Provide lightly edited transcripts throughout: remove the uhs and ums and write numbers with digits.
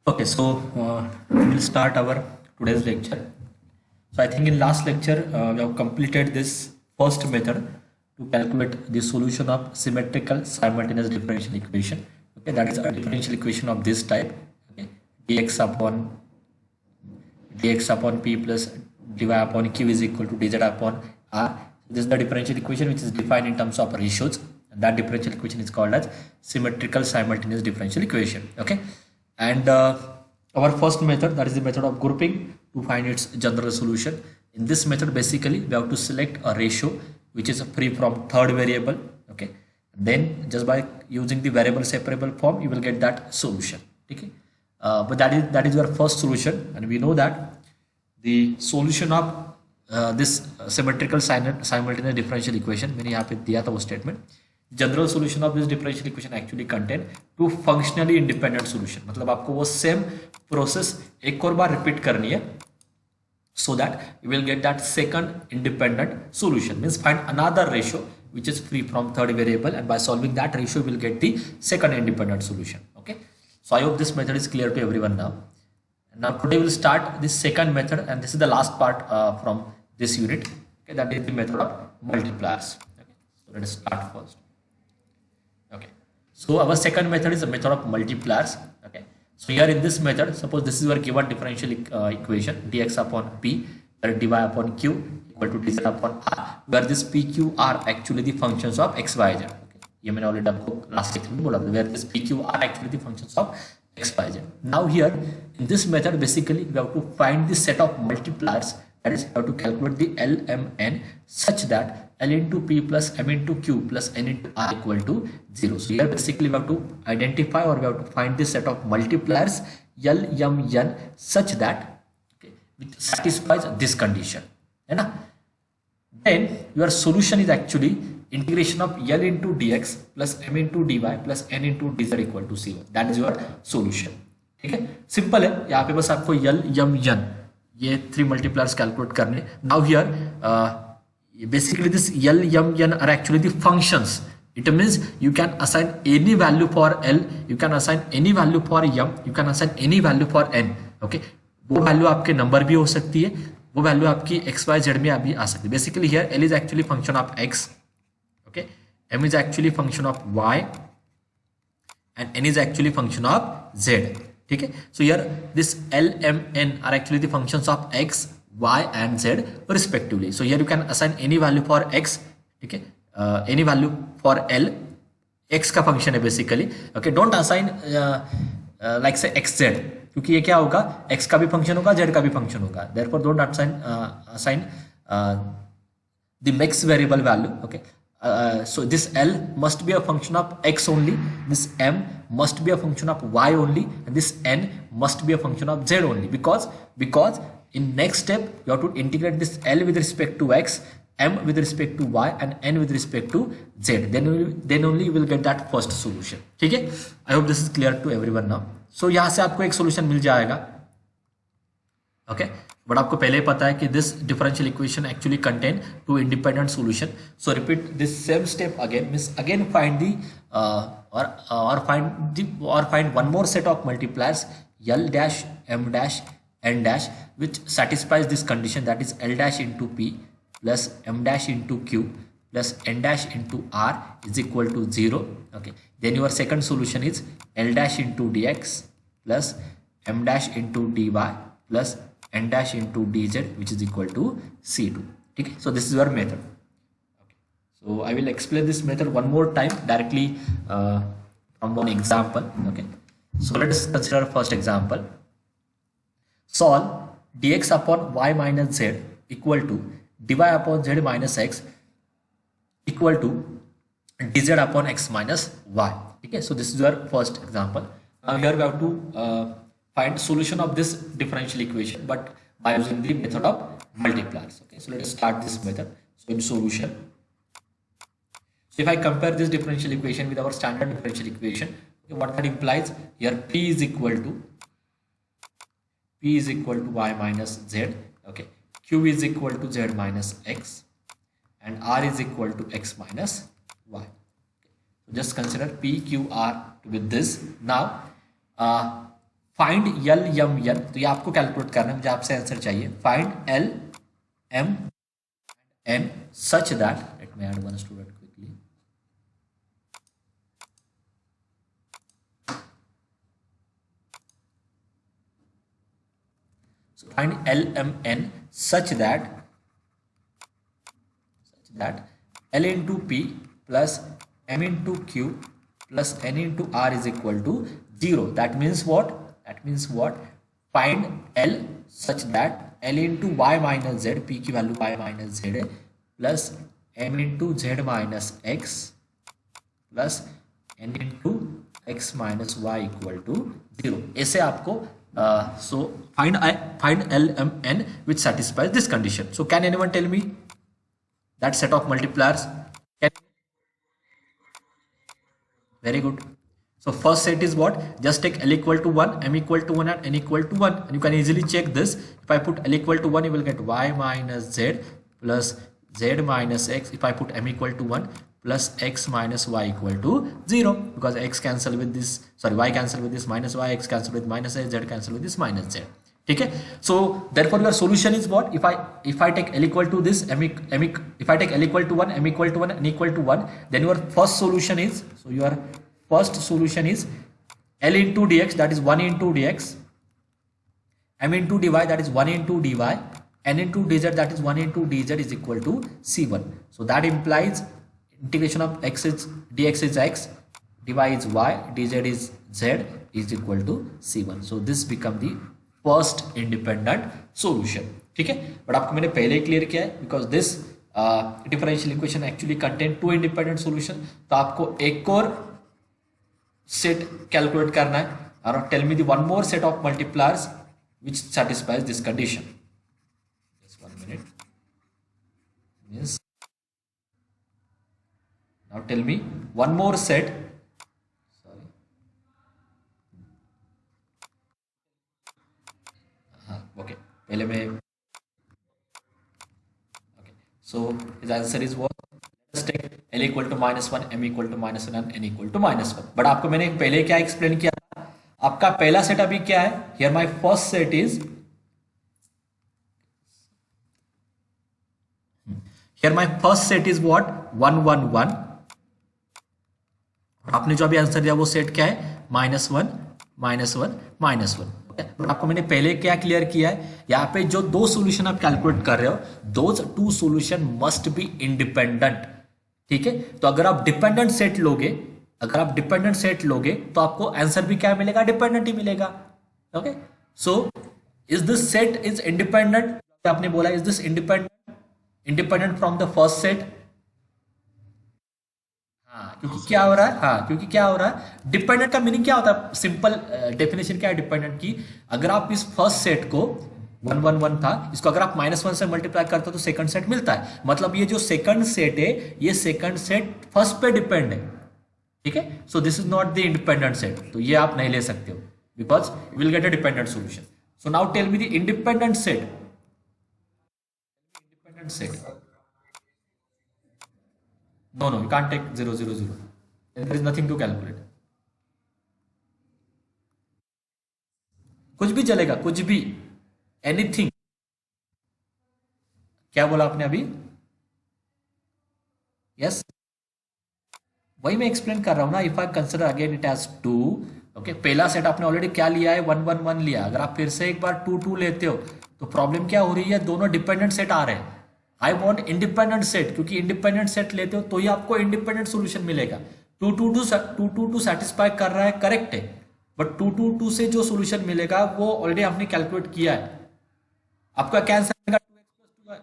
Okay, so we'll start our today's lecture. So I think in last lecture we have completed this first method to calculate the solution of symmetrical simultaneous differential equation. Okay, that is a differential equation of this type. Okay, dx upon p plus dy upon q is equal to dz upon r. This is the differential equation which is defined in terms of ratios. And that differential equation is called as symmetrical simultaneous differential equation. Okay. And our first method, that is the method of grouping, to find its general solution. In this method, basically we have to select a ratio which is free from third variable. Okay, then just by using the variable separable form you will get that solution. Okay, but that is your first solution, and we know that the solution of this symmetrical simultaneous differential equation, मैंने यहाँ पे दिया था वो statement, general solution of this differential equation actually contain to functionally independent solution. मतलब आपको वो same process एक और बार रिपीट करनी है so that you will get that second independent solution. Means find another ratio which is free from third variable, and by solving that ratio you will get the second independent solution. Okay, so I hope this method is clear to everyone now. And now today we'll start this second method, and this is the last part from this unit. Okay, that is the method of multipliers. Okay, so let us start first. Okay, so our second method is the method of multipliers. Okay, so here in this method, suppose this is your given differential equation dx upon p where dy upon q equal to dz upon r, where this p q are actually the functions of x y z. Okay, ये मैंने already आपको last lecture में बोला था, where this p q are actually the functions of x y z. Now here in this method basically we have to find the set of multipliers, that is we have to calculate the L M n such that L into P plus M into Q plus N into R equal to 0. So here basically we have to identify, or we have to find this set of multipliers L, M, N such that, okay, which satisfies this condition. है ना? Then your solution is actually integration of L into dx plus M into dy plus N into dz equal to 0. That is your solution. ठीक है? Simple है. यहाँ पे बस आपको L, M, N ये 3 multipliers calculate करने. Now here basically this L, M, N are actually the functions. It means you can assign any value for L, you can assign any value for M, you can assign any value for N. Okay, वो value आपके number भी हो सकती है, वो value आपकी x, y, z में भी आ सकती है. Basically here L is actually function of x, okay, M is actually function of y, and N is actually function of z. ठीक है, so here this L, M, N are actually the functions of x, y and z respectively. So here you can assign any value for x. ठीक है, any value for L, x का function है basically. Okay, don't assign like say xz, क्योंकि ये क्या होगा, x का भी function होगा, z का भी function होगा. Therefore don't assign the max variable value. Okay, so this L must be a function of x only, this M must be a function of y only, and this N must be a function of z only, because in next step you have to integrate this L with respect to x, M with respect to y and N with respect to z. Then only you will get that first solution. ठीक है, I hope this is clear to everyone now. So यहाँ से आपको एक solution मिल जाएगा. Okay, but आपको पहले ही पता है कि this differential equation actually contain two independent solution. So repeat this same step again. Means again find the or find one more set of multipliers L dash, M dash, N dash, which satisfies this condition, that is L dash into P plus M dash into Q plus N dash into R is equal to 0. Okay, then your second solution is L dash into dx plus M dash into dy plus N dash into dz, which is equal to C2. Okay, so this is your method. Okay, so I will explain this method one more time directly from one example. Okay, so let us consider first example. Solve dx upon y minus z equal to dy upon z minus x equal to dz upon x minus y. Okay, so this is your first example. Here we have to find solution of this differential equation, but by using the method of multipliers. Okay, so let us start this method. So in solution, so if I compare this differential equation with our standard differential equation, okay, what that implies, here p is equal to y minus z. Okay, q is equal to z minus x, and r is equal to x minus y. Okay, so just consider p, q, r with this. Now find l m l, तो ये आपको calculate करना है, मुझे आपसे answer चाहिए. Find L M N such that, let me add one student quickly. So find LMN such that L into P plus M into Q plus N into R is equal to 0. That means what? Find L such that L into Y minus Z, P की value Y minus Z है, plus M into Z minus X plus N into X minus Y equal to 0. ऐसे आपको so find LMN which satisfies this condition. So can anyone tell me that set of multipliers? Very good. So first set is what? Just take L equal to 1, M equal to 1 and N equal to 1, and you can easily check this. If I put L equal to 1, you will get Y minus Z plus Z minus X. If I put M equal to 1 plus X minus Y equal to 0, because X cancel with this, sorry, Y cancel with this minus Y, X cancel with minus Z, Z cancel with this minus Z. ठीक है. So therefore your solution is what? If I take L equal to this, if I take L equal to 1, M equal to 1, N equal to 1, then your first solution is, so your first solution is L into dx, that is 1 into dx, M into dy, that is 1 into dy, N into dz, that is 1 into dz is equal to C1. So that implies integration of x is dx is x, dy is y, dz is z is equal to C1. So this become the first independent solution. ठीक है, but आपको मैंने पहले clear किया है, because this differential equation actually contain two independent solution. तो आपको एक और सेट कैलकुलेट करना है, और tell me the one more set of multipliers which satisfies this condition. Just 1 minute. Yes. Now tell me one more set. Sorry. Okay. पहले मैं. Okay. So his answer is what? Let's take L equal to -1, M equal to -1 and N equal to -1. But आपको मैंने पहले क्या explain किया? आपका पहला set अभी क्या है? Here my first set is, here my first set is what? 1 1 1. आपने जो अभी आंसर दिया वो सेट क्या है? -1 -1 -1. आपको मैंने पहले क्या क्लियर किया है? यहाँ पे जो दो सॉल्यूशन आप कैलकुलेट कर रहे हो, those two solution must be independent. ठीक है, तो अगर आप डिपेंडेंट सेट लोगे, तो आपको आंसर भी क्या मिलेगा? डिपेंडेंट ही मिलेगा. Okay, so is this set is independent? आपने बोला is this independent from the first set? हाँ, क्योंकि क्या हो रहा है? डिपेंडेंट का मीनिंग क्या होता है? सिंपल डेफिनेशन क्या है डिपेंडेंट की? अगर आप इस फर्स्ट सेट को 1 1 1 था, इसको अगर आप -1 से मल्टीप्लाई करते हो तो सेकंड सेट मिलता है. मतलब ये जो सेकंड सेट है, ये सेकंड सेट फर्स्ट पे डिपेंड है. ठीक है, so this is not the independent set, तो ये आप नहीं ले सकते हो, because you will get a dependent solution. So now tell me the independent set. No, you can't take 0 0 0. There is nothing to calculate. कुछ भी चलेगा, कुछ भी, एनीथिंग. क्या बोला आपने अभी? यस, वही मैं एक्सप्लेन कर रहा हूं ना. If I consider again it as 2. Okay, पहला सेट आपने ऑलरेडी क्या लिया है? 1 1 1 लिया. अगर आप फिर से एक बार 2 2 लेते हो तो प्रॉब्लम क्या हो रही है? दोनों डिपेंडेंट सेट आ रहे हैं. आई वॉन्ट इंडिपेंडेंट सेट, क्योंकि इंडिपेंडेंट सेट लेते हो तो ही आपको इंडिपेंडेंट सोल्यूशन मिलेगा. 2 2 2 सेटिस्फाई कर रहा है, करेक्ट है, बट 2 2 2 से जो सोल्यूशन मिलेगा वो ऑलरेडी आपने कैलकुलेट किया है. आपका क्या आंसर आएगा? 2x + 2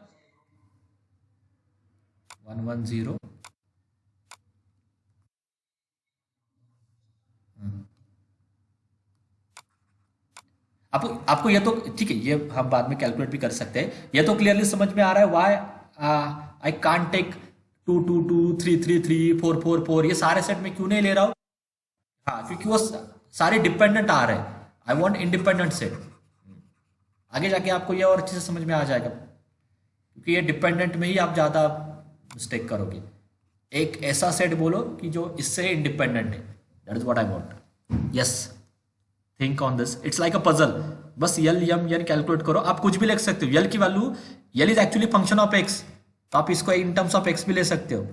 1 1 0. आपको ये तो ठीक है, ये हम बाद में कैलकुलेट भी कर सकते हैं. ये तो क्लियरली समझ में आ रहा है व्हाई आई कांट टेक 2 2 2 3 3 3 4 4 4. ये सारे सेट में क्यों नहीं ले रहा हूं? हाँ, क्योंकि वो सारे डिपेंडेंट आ रहे हैं. I want independent set. आगे जाके आपको ये और अच्छे से समझ में आ जाएगा, क्योंकि ये डिपेंडेंट में ही आप ज्यादा मिस्टेक करोगे. एक ऐसा सेट बोलो कि जो इससे इंडिपेंडेंट है. That is what I want. Yes, think on this, it's like a puzzle. बस यल यम यन कैलकुलेट करो, आप कुछ भी लिख सकते हो। यल की value, L is actually function of x, तो आप इसको इन टर्म्स ऑफ एक्स भी ले सकते हो।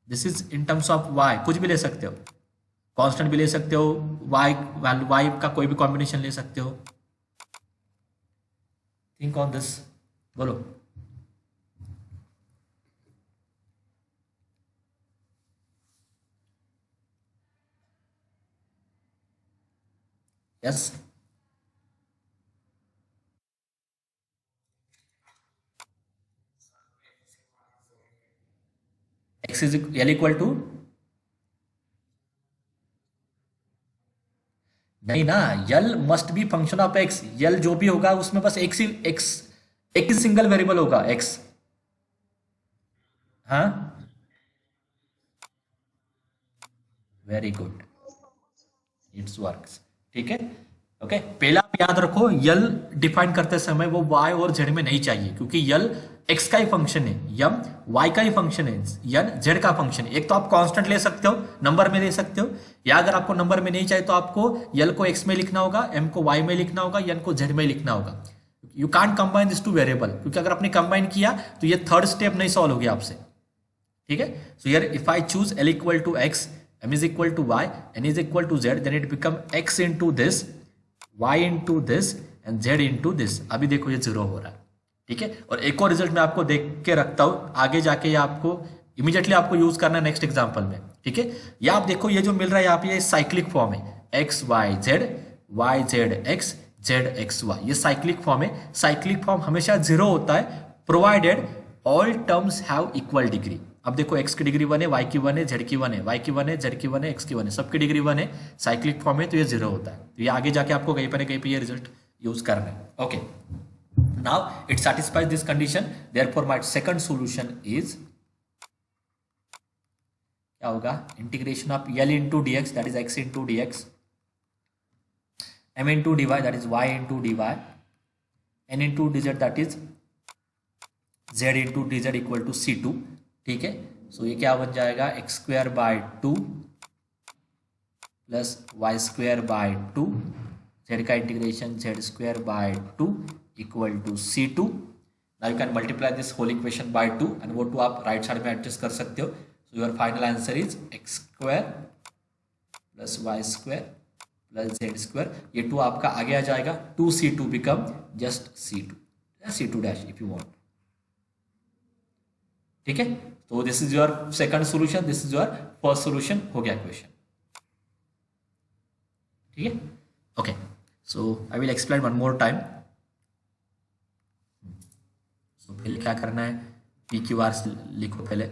This is in terms of y, कुछ भी ले सकते हो, कांस्टेंट भी ले सकते हो, वाई वैल्यू वाई का कोई भी कॉम्बिनेशन ले सकते हो। थिंक ऑन दिस, बोलो। Yes, x is l equal to, नहीं ना, l must be function of x. L जो भी होगा उसमें बस एक्स ही एक्स, एक ही सिंगल वेरिएबल होगा एक्स। हाँ, वेरी गुड, इट्स वर्क्स। ठीक है, ओके। पहला आप याद रखो, यल डिफाइन करते समय वो वाई और जेड में नहीं चाहिए, क्योंकि यल एक्स का ही फंक्शन है, यम वाई का ही फंक्शन है, यन जेड का फंक्शन है। एक तो आप कांस्टेंट ले सकते हो, नंबर में ले सकते हो, या अगर आपको नंबर में नहीं चाहिए तो आपको यल को एक्स में लिखना होगा, एम को वाई में लिखना होगा, यन को जेड में लिखना होगा। You can't combine this two variable, क्योंकि अगर आपने कंबाइन किया तो ये थर्ड स्टेप नहीं सॉल्व होगी आपसे। ठीक है, so here if I choose l equal to x, m is equal to y, n is equal to z, then it become x into this, y into this and z into this। अभी देखो ये zero हो रहा है। ठीक है, और एक और रिजल्ट मैं आपको देख के रखता हूं, आगे जाके ये आपको इमीडिएटली आपको यूज करना है नेक्स्ट एग्जांपल में। ठीक है, या आप देखो ये जो मिल रहा है यहाँ पे, ये साइक्लिक फॉर्म है, x y z, y z x, z x y, ये साइक्लिक फॉर्म है। साइक्लिक फॉर्म हमेशा जीरो होता है provided all terms have equal degree. अब देखो x की डिग्री 1 है, y की 1 है, z की 1 है, y की 1 है, z की 1 है, x की 1 है, सबकी डिग्री 1 है। साइक्लिक फॉर्म है तो ये जीरो होता है, तो ये आगे जाके आपको कहीं पर कहीं पे ये रिजल्ट यूज करना है। Okay, now it satisfies this condition, therefore my second solution is, क्या होगा, integration of l into d x, that is x into d x, m into d y, that is y into d y, n into d z, that is z into d z equal to c2। ठीक है, so ये क्या बन जाएगा, x square by 2 plus y square by 2, z का integration z square by 2 equal to c2। Now you can multiply this whole equation by 2 and वो 2 आप right side में एडजस्ट कर सकते हो। So your final answer is x square plus y square plus z square, ये 2 आपका आगे आ जाएगा, 2c2 become just c2 dash if you want. ठीक है, तो this is your second solution, this is your first solution, हो गया क्वेश्चन। ठीक है, okay, so I will explain one more time. So पहले क्या करना है, पी क्यू आर लिखो, पहले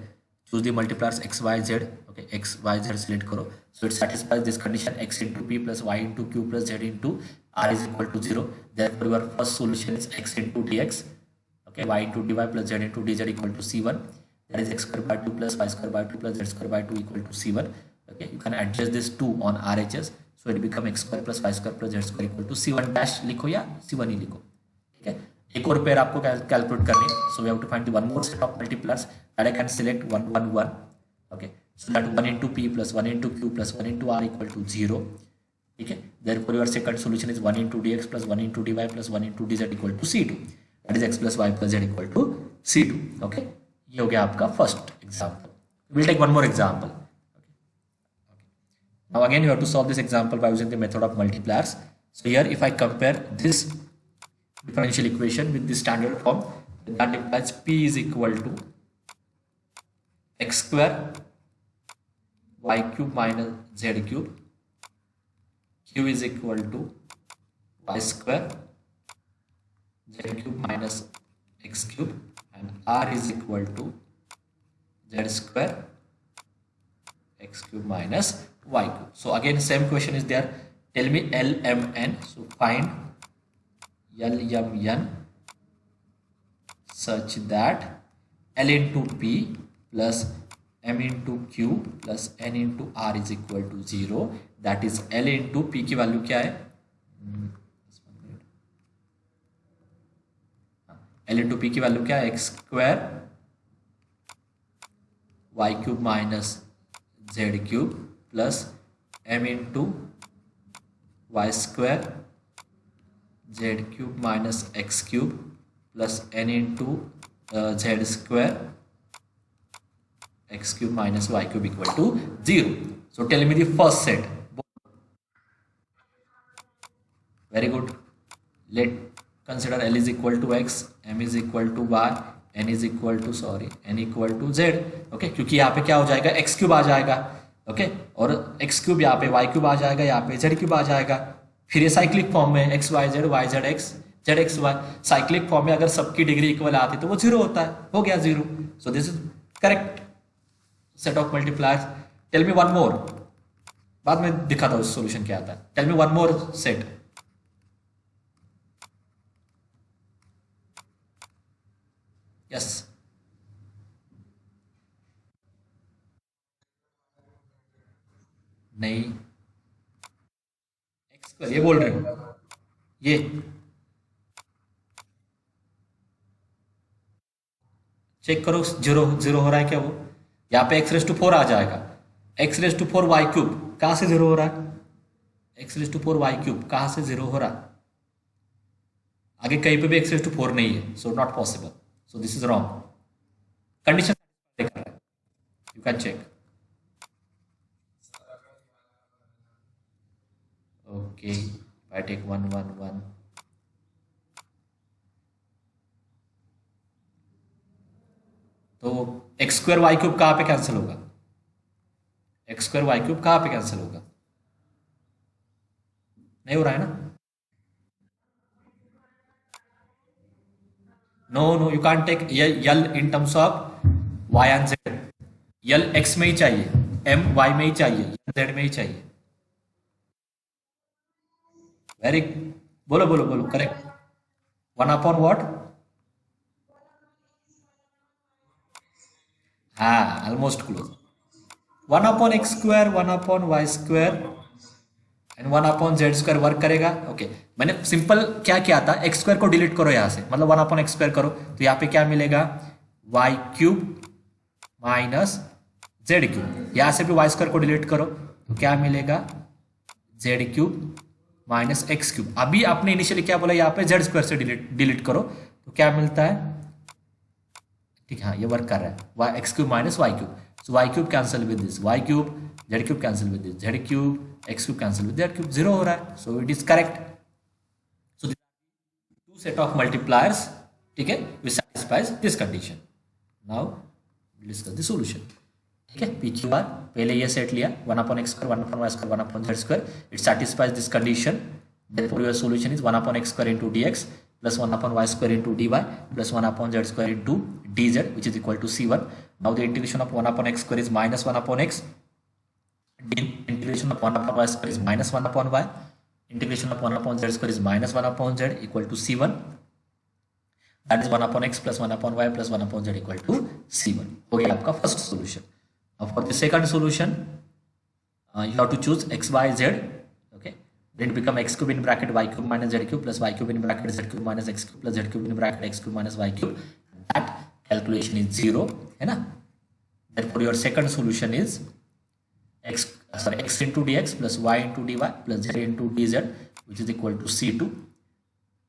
choose the multipliers x y z. Okay, x y z select करो, so it satisfies this condition, x into p plus y into q plus z into r is equal to 0, therefore your first solution is x into d x, okay, y into d y plus z into d z equal to c1, that is x square by 2 plus y square by 2 plus z square by 2 equal to c1. Okay, you can adjust this 2 on RHS, so it become x square plus y square plus z square equal to c1 dash लिखो या c1 ही लिखो। ठीक है, एक और pair आपको calculate करनी है, so we have to find the one more set of multipliers that I can select 1 1 1। Okay, so that 1 into p plus 1 into q plus 1 into r equal to 0। ठीक है, therefore your second solution is 1 into dx plus 1 into dy plus 1 into dz equal to c2, that is x plus y plus z equal to c2। Okay, ये हो गया आपका first example. Will take one more example. Now again you have to solve this example by using the method of multipliers. So here if I compare this differential equation with the standard form, that implies p is equal to x square y cube minus z cube, q is equal to y square z cube minus x cube, and r is equal to z square x cube minus y cube. So again same question is there, tell me L M N, so find L M N such that L into P plus M into Q plus N into R is equal to 0, that is L into P की value क्या है, L into p की value क्या है, x square y cube minus z cube plus m into y square z cube minus x cube plus n into z square x cube minus y cube equal to 0. So tell me the first set. Very good. Let consider L is equal to x, m is equal to y, n is equal to n equal to z. Okay क्योंकि यहाँ पे क्या हो जाएगा x cube आ जाएगा. Okay और x cube यहाँ पे y क्यूब आ जाएगा, यहाँ पे z क्यूब आ जाएगा. फिर ये साइक्लिक फॉर्म में x y z y z x z x y cyclic form में अगर सबकी डिग्री इक्वल आती तो वो 0 होता है. हो गया 0. So this is correct set of multipliers. Tell me one more. बाद में दिखाता हूँ सॉल्यूशन क्या आता है. Tell me one more set. Yes नहीं एक्स स्क्वायर ये बोल रहे हो ये चेक करो 0 0 हो रहा है क्या. वो यहाँ पे x⁴ आ जाएगा. x⁴ वाई क्यूब कहाँ से 0 हो रहा है. x⁴ वाई क्यूब कहाँ से 0 हो रहा है. आगे कहीं पे भी x⁴ नहीं है. So not possible. So this is wrong. Condition you can check. Okay I take 1 1 1. तो x² वाई क्यूब कहाँ पे कैंसिल होगा. x² वाई क्यूब कहाँ पे कैंसिल होगा. नहीं हो रहा है ना. No you can't take l in terms of y and z. L x में ही चाहिए, m y में ही चाहिए, z में ही चाहिए. वेरी बोलो बोलो बोलो करेक्ट. 1 upon what. हाँ almost close. 1 upon x², 1 upon y² and 1 upon z² work करेगा. ओके मैंने सिंपल क्या किया था, x² को डिलीट करो यहाँ से, मतलब 1 अपॉन x² करो तो यहाँ पे क्या मिलेगा y³ माइनस z³. यहाँ से भी y² को डिलीट करो तो क्या मिलेगा z³ माइनस x³. अभी आपने इनिशियली क्या बोला, यहाँ पे z² से डिलीट करो तो क्या मिलता है. ठीक है हाँ ये वर्क कर रहा है. x³ minus y³. So y³ cancel with this y³, z³ cancel with this z³, x³ cancel with z³. 0 हो रहा है. So it is correct. So two set of multipliers. ठीक है which satisfies this condition. Now discuss the solution. ठीक है पीछे बार पहले ये सेट लिया 1 upon x², 1 upon y², 1 upon z². It satisfies this condition. Therefore your solution is 1 upon x² into dx plus 1 upon y² into dy plus 1 upon z² into dz which is equal to c1. Now the integration of 1 upon x² is minus 1 upon x. Integration of 1 upon y² is minus 1 upon y. Integration of 1 upon z² is minus 1 upon z equal to c1. That is 1 upon x plus 1 upon y plus 1 upon z equal to c1. हो गया आपका first solution. Now for the second solution you have to choose x, y, z. Okay. Then it become x cube in bracket y cube minus z cube plus y cube in bracket z cube minus x cube plus z cube in bracket x cube minus y cube. That calculation is 0 है ना. Therefore your second solution is x into dx plus y into dy plus z into dz which is equal to c2.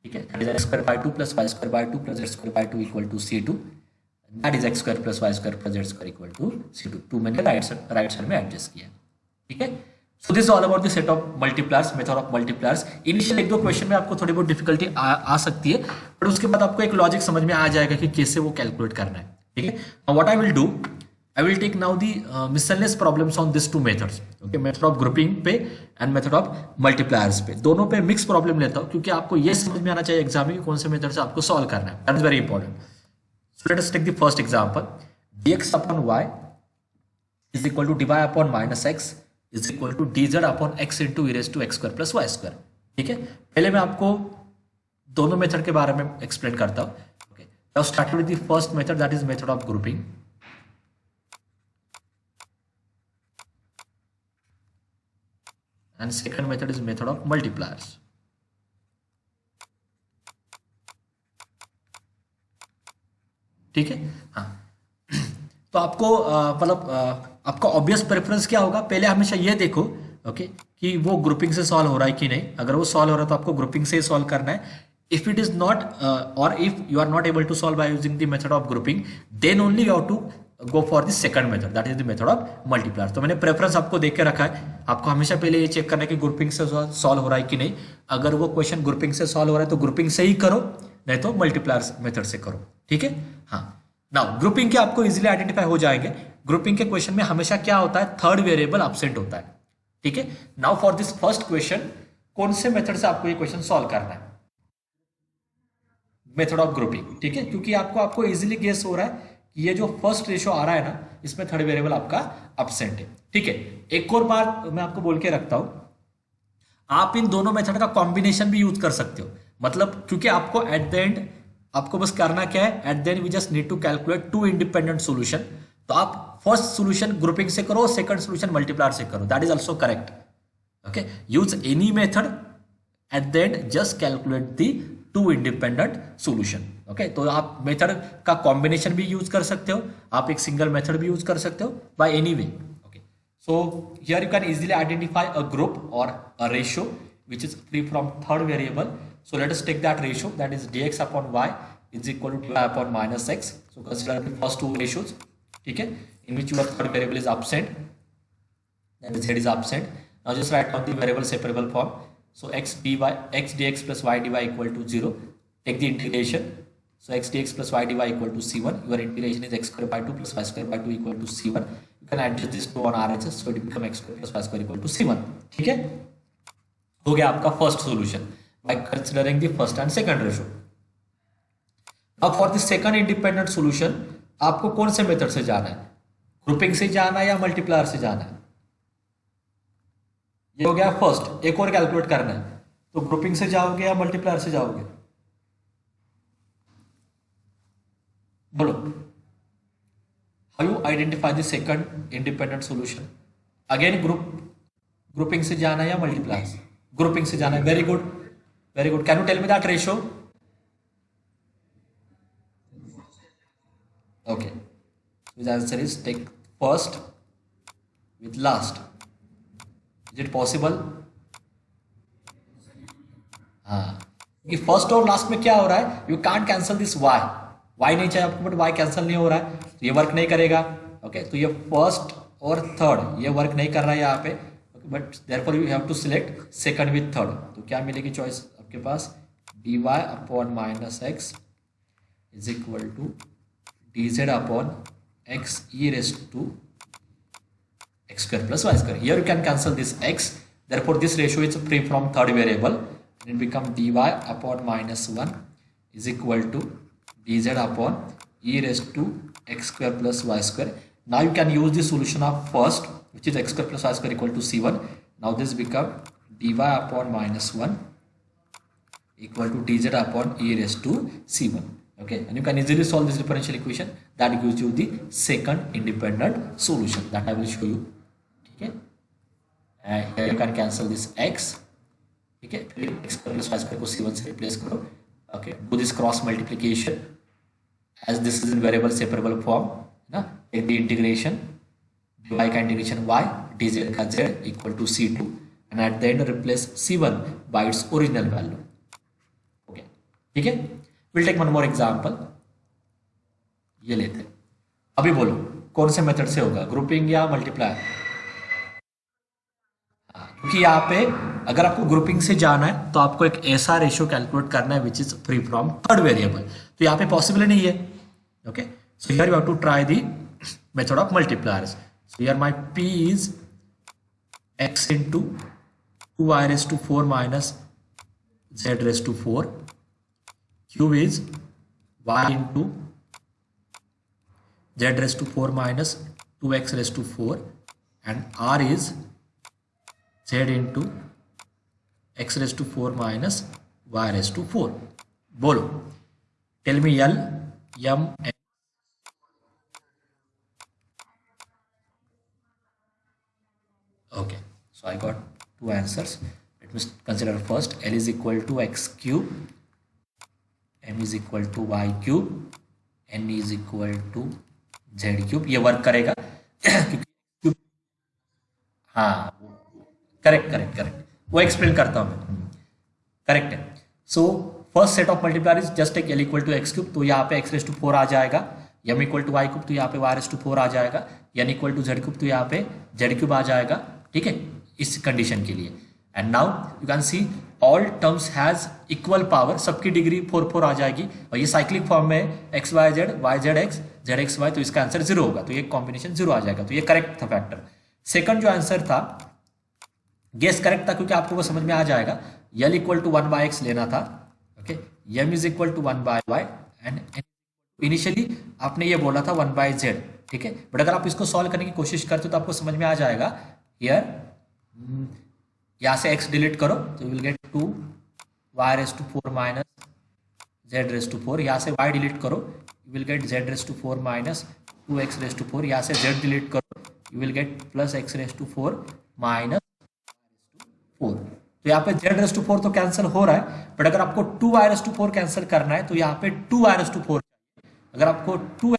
ठीक है that is x² by 2 plus y² by 2 plus z² by 2 equal to c2. That is x² plus y² plus z² equal to c2. 2 मैंने right side में adjust किया. ठीक है. So this is all about the set of multipliers, method of multipliers. Initial एक दो question में आपको थोड़ी बहुत डिफिकल्टी आ सकती है, बट उसके बाद आपको एक लॉजिक समझ में आ जाएगा कि कैसे वो कैलकुलेट करना है. ठीक है. What I will do, I will take now the miscellaneous problems on this two methods. Okay method of grouping पे एंड मेथड ऑफ मल्टीप्लायर्स पे. दोनों पे मिक्स प्रॉब्लम लेता हूँ क्योंकि आपको ये समझ में आना चाहिए एग्जाम में कौन से मेथड से आपको सॉल्व करना है. That is very important. So let us take the first example. dx upon y is equal to dy upon minus x is equal to dz upon x into e raised to x² plus y². ठीक है. पहले मैं आपको दोनों method के बारे में explain करता हूं. Okay now start with the first method that is method of grouping. And second method is method of multipliers. ठीक है. हाँ तो आपको मतलब आपका ऑब्वियस प्रेफरेंस क्या होगा, पहले हमेशा ये देखो ओके कि वो ग्रुपिंग से सॉल्व हो रहा है कि नहीं। अगर वो सॉल्व हो रहा है तो आपको ग्रुपिंग से ही सॉल्व करना है। इफ इट इज नॉट और if you are not able to solve by using the method of grouping, then only you have to go for the second method, that is the method of multiplier. तो मैंने preference आपको देख के रखा है। आपको हमेशा पहले ये चेक करना है कि ग्रुपिंग से सॉल्व हो रहा है कि नहीं। अगर वो क्वेश्चन ग्रुपिंग से सॉल्व हो रहा है तो ग्रुपिंग से ही करो, नहीं तो मल्टीप्लायर मेथड से करो। ठीक है, हाँ। नाउ ग्रुपिंग के आपको इजीली आइडेंटिफाई हो जाएंगे। ग्रुपिंग के क्वेश्चन में हमेशा क्या होता है, थर्ड वेरिएबल एब्सेंट होता है। ठीक है, now for this first question कौन से मेथड से आपको ये क्वेश्चन सॉल्व करना है, मेथड ऑफ ग्रुपिंग। ठीक है, क्योंकि आपको इजीली गेस हो रहा है कि ये जो फर्स्ट रेशो आ रहा है ना, इसमें थर्ड वेरिएबल आपका एब्सेंट है। ठीक है, एक और बात मैं आपको बोल के रखता हूं, आप इन दोनों मेथड का कॉम्बिनेशन भी यूज कर सकते हो। मतलब क्योंकि आपको एट द एंड आपको बस करना क्या है, at the end we just need to calculate two independent solution. तो आप फर्स्ट सॉल्यूशन ग्रुपिंग से करो, सेकंड सॉल्यूशन मल्टीप्लायर से करो, that is also correct. Okay, use any method, at the end just calculate the two independent solution. Okay, तो आप method का combination भी यूज कर सकते हो, आप एक सिंगल मेथड भी यूज कर सकते हो by any way. So here you can easily identify a group or a ratio which is free from third variable. So let us take that ratio, that is dx upon y is equal to dy upon minus x. So consider the first two ratios, okay, in which your third variable is absent, that is z is absent. Now just write down the variable separable form. So x dx plus y dy equal to 0. Take the integration. So x dx plus y dy equal to c1. Your integration is x square by 2 plus y square by 2 equal to c1. You can adjust this to on RHS, so it become x square plus y square equal to c1. ठीक है, हो गया आपका first solution by considering the first and second ratio. अब for the second independent solution आपको कौन से method से जाना है, ग्रुपिंग से जाना है या मल्टीप्लायर से जाना है। ये हो गया फर्स्ट, एक और कैलकुलेट करना है, तो ग्रुपिंग से जाओगे या मल्टीप्लायर से जाओगे, बोलो। How you identify the second independent solution, again grouping से जाना है या मल्टीप्लायर से, ग्रुपिंग से जाना है। Very good, very good. Can you tell me that ratio? Okay, his answer is take first with last. Is it possible? हाँ, कि फर्स्ट और लास्ट में क्या हो रहा है, you can't cancel this y, y नहीं चाहिए आपको, बट वाई कैंसिल नहीं हो रहा है, तो ये वर्क नहीं करेगा। ओके, तो ये फर्स्ट और थर्ड ये वर्क नहीं कर रहा है यहाँ पे, but therefore you have to select second with third. तो क्या मिलेगी चॉइस आपके पास, d y upon minus x is equal to d z upon x e raised to x square plus y square. Here you can cancel this x, therefore this ratio is free from third variable, and it become dy upon minus 1 is equal to dz upon e raised to x square plus y square. Now you can use the solution of first, which is x square plus y square equal to c1. Now this become dy upon minus 1 equal to dz upon e raised to c1. Okay, and you can easily solve this differential equation. That gives you the second independent solution that I will show you. ठीक है, here you can cancel this x, ठीक है, फिर x plus y square को c1 से replace करो। Okay, do this cross multiplication as this is in variable separable form ना, take the integration, y का इंटीग्रेशन y, dz का z equal to c2, and at the end replace c1 by its original value. Okay, ठीक है, will take one more example, ये लेते हैं। अभी बोलो कौन से मेथड से होगा, ग्रुपिंग या मल्टीप्लायर? क्योंकि यहाँ पे अगर आपको ग्रुपिंग से जाना है तो आपको एक ऐसा रेशियो कैलकुलेट करना है which is free from third variable, तो यहाँ पे पॉसिबल नहीं है। Okay, so here you have to try the method of multipliers. So here my p is x into 2y raised to 4 minus z raised to 4, q is y into z raised to 4 minus 2x raised to 4, and r is z into x raised to 4 minus y raised to 4. बोलो, tell me L, M, N. Okay, so I got two answers. Let me consider first. L is equal to x cube, M is equal to y cube, N is equal to z cube. ये work करेगा क्योंकि हाँ correct correct correct, वो explain करता हूँ मैं। Correct है। So first set of multiplier is just take l equal to x cube, तो यहाँ पे एक्स रेस टू 4 आ जाएगा, m equal to y cube तो यहाँ पे वाई रेस टू 4 आ जाएगा, n equal to z cube तो यहाँ पे जेड क्यूब आ जाएगा। ठीक है, इस कंडीशन के लिए। And now you can see all terms has equal power, सबकी डिग्री 4 4 आ जाएगी, और ये साइक्लिक फॉर्म में x y z x z x y, तो इसका आंसर 0 होगा, तो ये कॉम्बिनेशन 0 आ जाएगा, तो ये करेक्ट था फैक्टर। सेकंड जो आंसर था, गेस करेक्ट था क्योंकि आपको वो समझ में आ जाएगा, l equal to 1 by x लेना था, ओके, m is equal to 1 by y, and initially आपने ये बोला था 1 बाय जेड। ठीक है, बट अगर आप इसको सॉल्व करने की कोशिश करते हो तो आपको समझ में आ जाएगा। हियर यहाँ से x डिलीट करो तो you will get 2 y raise to 4 minus z raise to 4, यहाँ से y डिलीट करो you will get z raise to 4 minus 2x raise to 4, यहाँ से z डिलीट करो you will get plus x raise to 4 minus 4। तो यहाँ पे z raise to 4 तो कैंसिल हो रहा है, बट अगर आपको 2y रेस टू 4 कैंसिल करना है तो यहाँ पे 2y रेस टू 4, अगर आपको 2x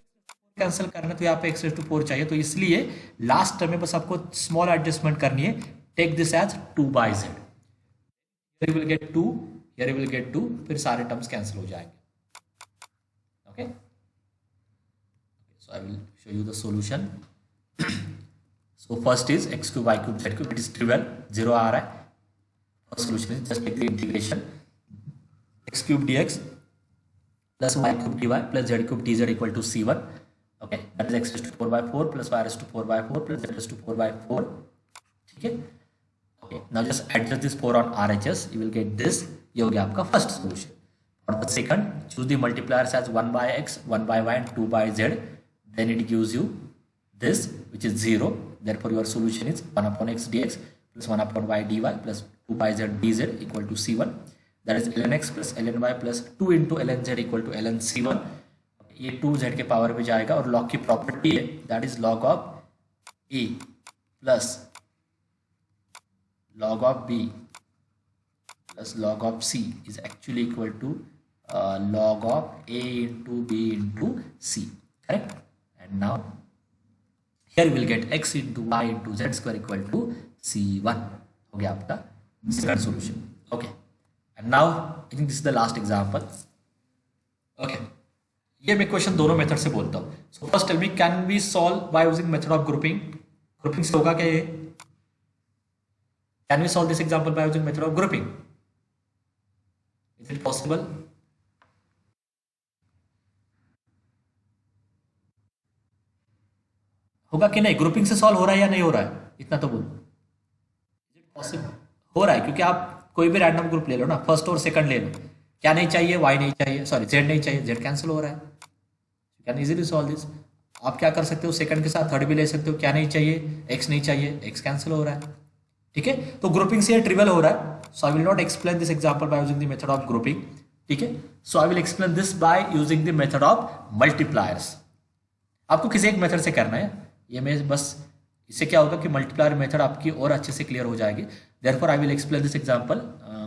कैंसिल करना है तो यहाँ पे x रेस टू 4 चाहिए, तो इसलिए लास्ट टर्म में बस आपको स्मॉल एडजस्टमेंट करनी है, take this as 2 by z, here you will get 2, here you will get 2, फिर सारे टर्म्स कैंसिल हो जाएंगे। Okay, so I will show you the solution. So first is x cube y cube z cube, it is trivial, 0 आ रहा है। First solution is just take the integration x cube dx plus y cube dy plus z cube dz equal to c1, okay, that is x raise to 4 by 4 plus y raise to 4 by 4 plus z raise to 4 by 4। ठीक है, okay, now just adjust this 4 on RHS, you will get this, ये हो गया आपका first solution. For the second, choose the multipliers as 1 by x, 1 by y and 2 by z, then it gives you this which is 0, therefore your solution is 1 upon x dx plus 1 upon y dy plus 2 by z dz equal to c1, that is ln x plus ln y plus 2 into ln z equal to ln c1। ये 2z के power पे जाएगा, और log की property है that is log of a plus log of b plus log of c is actually equal to log of a into b into c, correct? And now here we will get x into y into z square equal to c1, हो गया आपका second solution। okay, and now I think this is the last example। okay, ये मैं question दोनों method से बोलता हूँ। so first tell me, can we solve by using method of grouping? grouping से होगा क्या ये? Can we solve this example by using method of grouping? Is it possible? होगा कि नहीं? ग्रुपिंग से सॉल्व हो रहा है या नहीं हो रहा है, इतना तो बोलो। Is it possible? हो रहा है, क्योंकि आप कोई भी रैंडम ग्रुप ले लो ना, फर्स्ट और सेकंड ले लो, क्या नहीं चाहिए, y नहीं चाहिए, सॉरी z नहीं चाहिए, z कैंसिल हो रहा है। Can easily solve this. आप क्या कर सकते हो, सेकंड के साथ थर्ड भी ले सकते हो, क्या नहीं चाहिए, x नहीं चाहिए, x कैंसिल हो रहा है। ठीक है, तो ग्रुपिंग से ये ट्रिवियल हो रहा है, so I will not explain this example by using the method of grouping. ठीक है, so I will explain this by using the method of multipliers. आपको किसी एक मेथड से करना है, ये मैं बस, इससे क्या होगा कि मल्टीप्लायर मेथड आपकी और अच्छे से क्लियर हो जाएगी। Therefore I will explain this example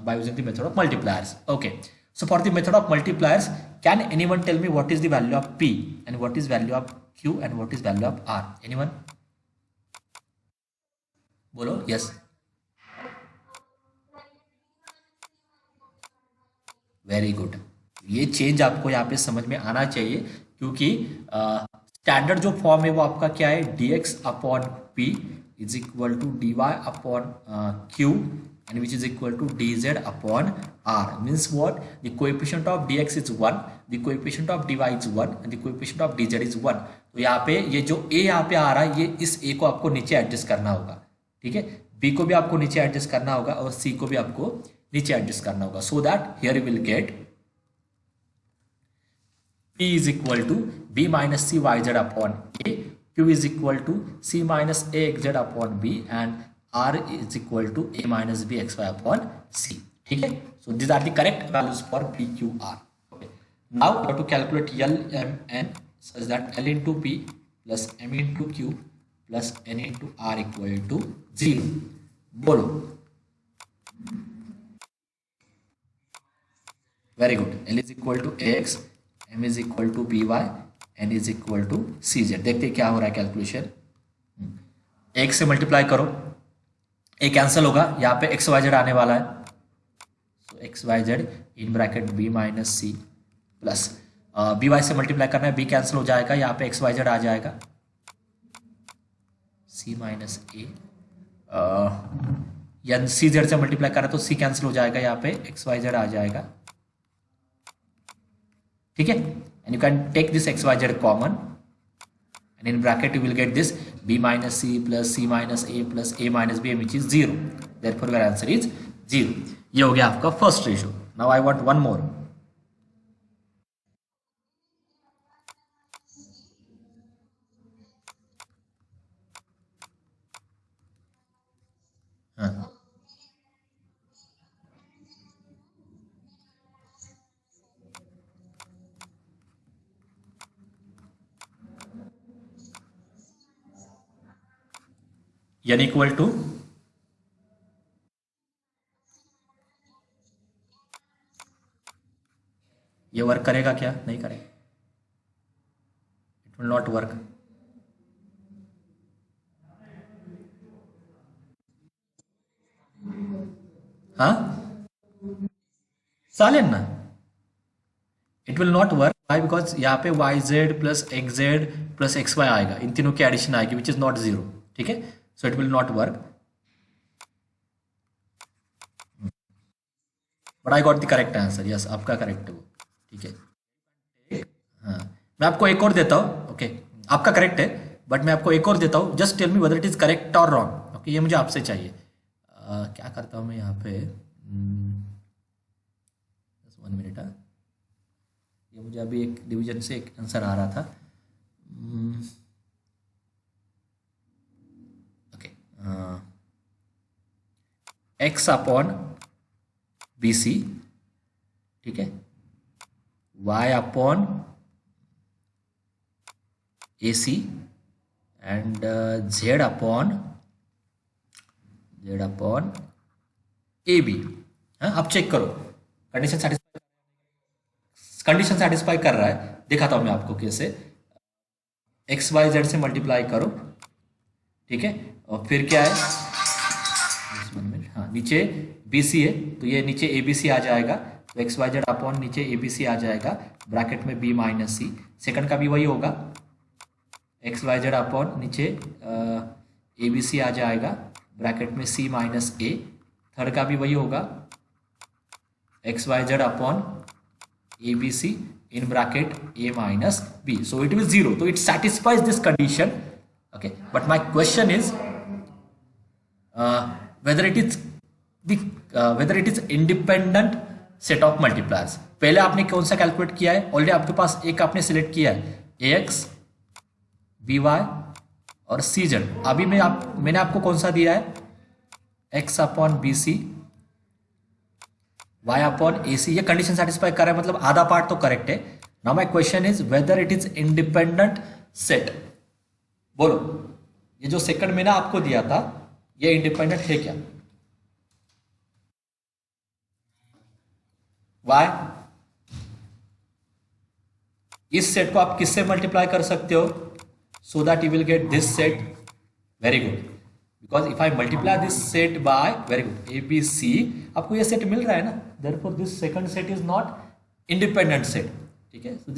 by using the method of multipliers. Okay, so for the method of multipliers, can anyone tell me what is the value of p and what is value of q and what is value of r? Anyone बोलो yes. Very good, ये change आपको यहाँ पे समझ में आना चाहिए, क्योंकि स्टैंडर्ड जो फॉर्म है वो आपका क्या है, dx upon p is equal to dy upon q and which is equal to dz upon r। Means what, the coefficient of dx is 1, the coefficient of dy is 1 and the coefficient of dz is 1। तो यहाँ पे ये जो a यहाँ पे आ रहा है, ये इस a को आपको नीचे एडजस्ट करना होगा। ठीक है, b को भी आपको नीचे एडजस्ट करना होगा और c को भी आपको नीचे एडजस्ट करना होगा, so that here you will gate p is equal to b minus c yz upon a, q is equal to c minus a xz upon b and r is equal to a minus b xy upon c। ठीक है, so these are the correct values for p q r। okay, now we have to calculate l m n such that l into p plus m into q plus n into r equal to 0। बोलो, very good, l is equal to ax, m is equal to by, n is equal to cz। देखते हैं क्या हो रहा है calculation. x से multiply करो, ए cancel होगा, यहाँ पे एक्स वाई जेड आने वाला है, तो x y z in bracket b minus c plus b y से मल्टीप्लाई करना है, बी कैंसिल हो जाएगा, यहाँ पे एक्स वाई जेड आ जाएगा, सी माइनस ए, या सी जेड से मल्टीप्लाई करा तो सी कैंसिल हो जाएगा, यहाँ पे एक्स वाई जेड आ जाएगा, ठीक है। And you can take this x y z common and in bracket you will get this b minus c plus c minus a plus a minus b which is 0, therefore your answer is 0. ये हो गया आपका first ratio. Now I want one more. n equal to ये work करेगा क्या? नहीं करेगा, it will not work. हाँ चालेल ना, it will not work. Why? Because यहाँ पे y z plus x z plus x y आएगा, इन तीनों की एडिशन आएगी विच इज नॉट जीरो, ठीक है. So it will not work. But I got the correct answer. Yes, आपका correct है वो, ठीक है. हाँ, मैं आपको एक और देता हूँ. ओके, आपका करेक्ट है, बट मैं आपको एक और देता हूँ. Just tell me whether it is correct और रॉन्ग. ओके, ये मुझे आपसे चाहिए. क्या करता हूँ मैं यहाँ पे, 1 मिनट. ये मुझे अभी एक डिवीजन से एक आंसर आ रहा था. Okay, x upon b c, ठीक है, y upon a c and z upon a b. आप चेक करो कंडीशन सेटिस्फाई कर रहा है. दिखाता हूं मैं आपको कैसे. एक्स वाई जेड से मल्टीप्लाई करो, ठीक है, और फिर क्या है, हाँ नीचे बी सी है तो ये नीचे ए बी सी आ जाएगा, तो एक्स वाई जेड अपॉन नीचे ए बी सी आ जाएगा, ब्रैकेट में बी माइनस सी. सेकंड का भी वही होगा, एक्स वाई जेड अपॉन नीचे ए बी सी आ जाएगा, ब्रैकेट में सी माइनस ए. थर्ड का भी वही होगा, x y z upon a b c in bracket a minus b. So it will zero. तो it satisfies this condition. Okay, but my question is whether it is independent set of multipliers. पहले आपने कौन सा calculate किया है? Already आपके पास एक आपने सिलेक्ट किया है, ए एक्स बी वाई और सी जेड. अभी मैंने आपको कौन सा दिया है, x upon b c y upon a c. ये कंडीशन सेटिस्फाई कर रहा है, मतलब आधा पार्ट तो करेक्ट है. Now my question is whether it is independent set. बोलो, ये जो सेकंड मैंने आपको दिया था ये इंडिपेंडेंट है क्या? वाई? इस सेट को आप किससे मल्टीप्लाई कर सकते हो so that you will get this set? Very good, because if I multiply this set by, very good, a b c, आपको ये सेट मिल रहा है ना, therefore this second set is not independent set. ठीक है, so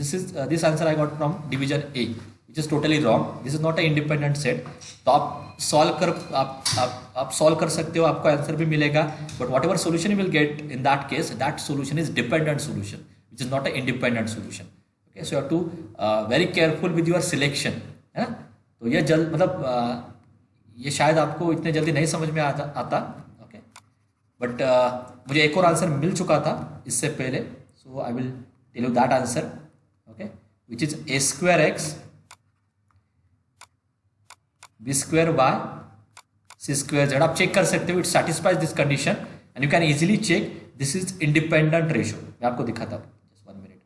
this answer I got from division a which is totally wrong. This is not a independent set. तो आप सॉल्व कर सकते हो, आपको आंसर भी मिलेगा, but whatever solution you will get in that case, that solution is dependent solution which is not a independent solution. Okay, so you have to very careful with your selection, है ना. तो ये ये शायद आपको इतने जल्दी नहीं समझ में आता. ओके, बट मुझे एक और आंसर मिल चुका था इससे पहले, so I will tell you that answer. Okay, which is a square x b square y c square z. आप चेक कर सकते हो, it satisfies this condition and you can easily check this is independent ratio. मैं आपको दिखाता हूँ, just 1 minute.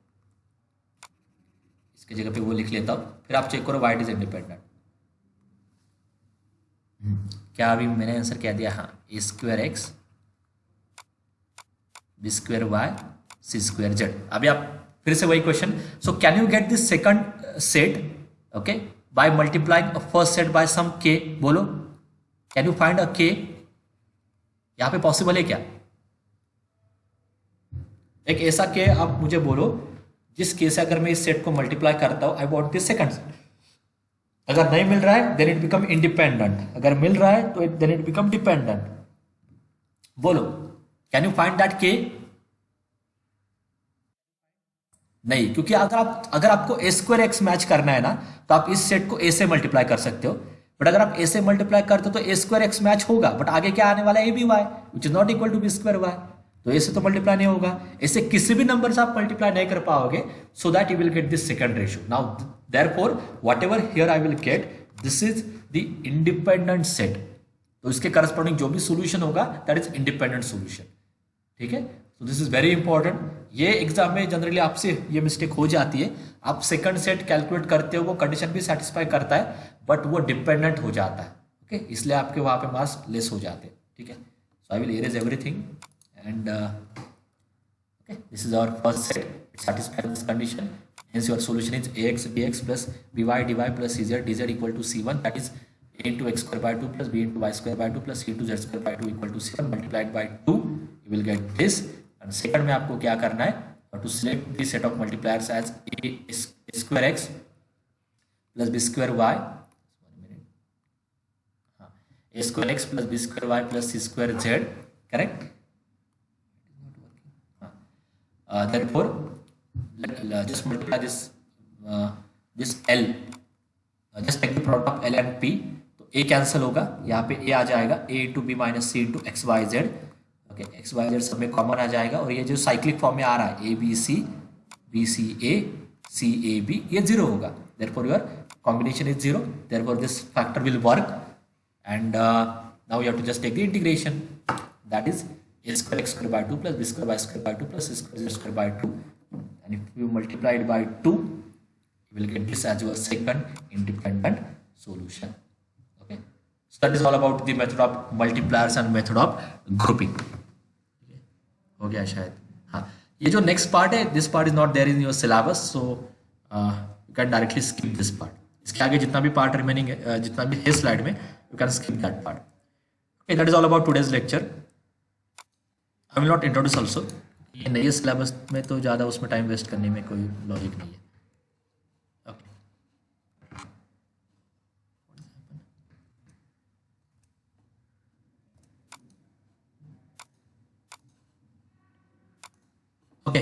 इसके जगह पे वो लिख लेता हूँ, फिर आप चेक करो वाई इट इज इंडिपेंडेंट. क्या अभी मैंने आंसर क्या दिया? हाँ, a square x b square y c square z. अभी आप फिर से वही question. So can you get this second set, okay, by multiplying a first set by some k? बोलो, can you find a k? यहाँ पे possible है क्या? एक ऐसा के आप मुझे बोलो जिस केस से अगर मैं इस सेट को मल्टीप्लाई करता हूं, I want this second set. अगर नहीं मिल रहा है देन इट बिकम इंडिपेंडेंट, अगर मिल रहा है तो देन इट बिकम डिपेंडेंट। बोलो, कैन यू फाइंड दैट के? नहीं, क्योंकि अगर आपको ए स्क्वायर एक्स मैच करना है ना, तो आप इस सेट को ए से मल्टीप्लाई कर सकते हो। बट अगर आप ए से मल्टीप्लाई करते हो तो ए स्क्वायर एक्स मैच होगा, बट आगे क्या आने वाला है? A b y which is not equal to b square y. तो ए से तो मल्टीप्लाई नहीं होगा, ऐसे किसी भी नंबर से आप मल्टीप्लाई नहीं कर पाओगे, सो that you will get this second ratio. Now therefore whatever here I will get, this is the independent set. तो इसके करस्पॉन्डिंग जो भी सोल्यूशन होगा दैट इज इंडिपेंडेंट सोल्यूशन। ठीक है, तो दिस इज वेरी इंपॉर्टेंट। ये एग्जाम में जनरली आपसे ये मिस्टेक हो जाती है, आप सेकंड सेट कैलकुलेट करते हो, वो कंडीशन भी सेटिस्फाई करता है बट वो डिपेंडेंट हो जाता है। ओके, इसलिए आपके वहां पे मार्क्स लेस हो जाते हैं। ठीक है, so I will erase everything and okay, this is our first set, it satisfies this condition, hence your solution is ax bx plus by dy plus cz dz equal to c1, that is a into x square by 2 plus b into y square by 2 plus c into z square by 2 equal to c1 multiplied by 2, you will get this। and second में आपको क्या करना है, to select the set of multipliers as a square x plus b square y, a square x plus b square y plus c square z, correct? Therefore just multiply this L, just take the product of L and P। तो A cancel होगा, यहाँ पे A आ जाएगा, A into b minus c into x y z. Okay, x y z सब में common आ जाएगा, और ये जो साइक्लिक फॉर्म में आ रहा है b c a c a b, ये जीरो होगा। Therefore your combination is zero, therefore this factor will work and now you have to just take the integration, that is a square x square by 2 plus b square y square by 2 plus c square z square by 2, and if you multiply it by 2 you will get this as your second independent solution। Okay, so that is all about the method of multipliers and method of grouping। हो गया शायद? हाँ, ये जो next part है, this part is not there in your syllabus, so you can directly skip this part. इसके आगे जितना भी पार्ट रिमेनिंग है, जितना भी है स्लाइड में, you can skip that part. Okay, that is all about today's lecture. I will not introduce also, ये नए सिलेबस में तो ज़्यादा उसमें टाइम वेस्ट करने में कोई लॉजिक नहीं है। ओके,